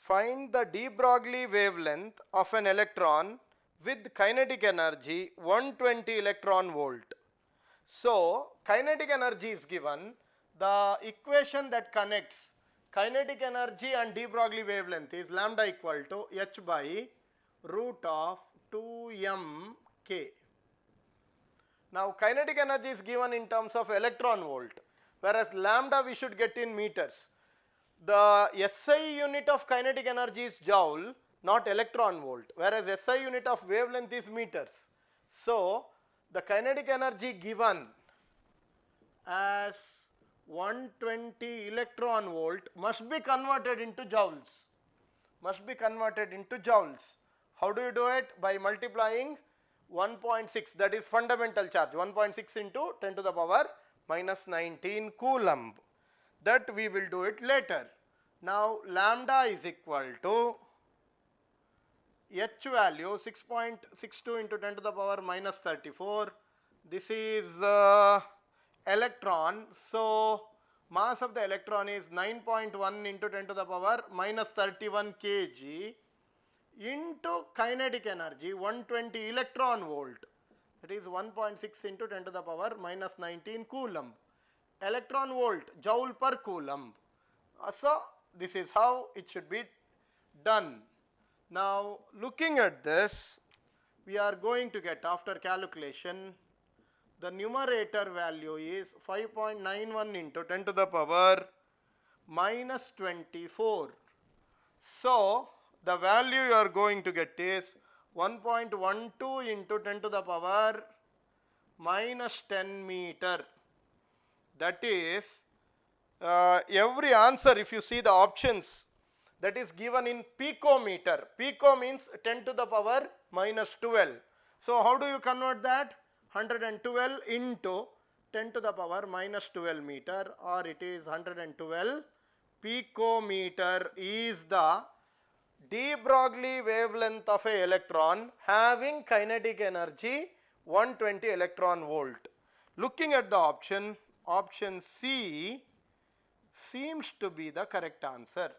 Find the de Broglie wavelength of an electron with kinetic energy 120 electron volt. So, kinetic energy is given. The equation that connects kinetic energy and de Broglie wavelength is lambda equal to h by root of 2mk. Now, kinetic energy is given in terms of electron volt, whereas lambda we should get in meters. The SI unit of kinetic energy is joule, not electron volt, whereas SI unit of wavelength is meters. So, the kinetic energy given as 120 electron volt must be converted into joules. How do you do it? By multiplying 1.6, that is fundamental charge, 1.6 into 10 to the power minus 19 coulomb. That we will do it later. Now, lambda is equal to h value 6.62 into 10 to the power minus 34. This is electron. So, mass of the electron is 9.1 into 10 to the power minus 31 kg into kinetic energy 120 electron volt, that is 1.6 into 10 to the power minus 19 coulomb. Electron volt, joule per coulomb. So, this is how it should be done. Now, looking at this, we are going to get, after calculation, the numerator value is 5.91 into 10 to the power minus 24. So, the value you are going to get is 1.12 into 10 to the power minus 10 meter. That is, every answer, if you see the options, that is given in picometer. Pico means 10 to the power minus 12. So, how do you convert that? 112 into 10 to the power minus 12 meter, or it is 112 picometer is the de Broglie wavelength of an electron having kinetic energy 120 electron volt. Looking at the option, option C seems to be the correct answer.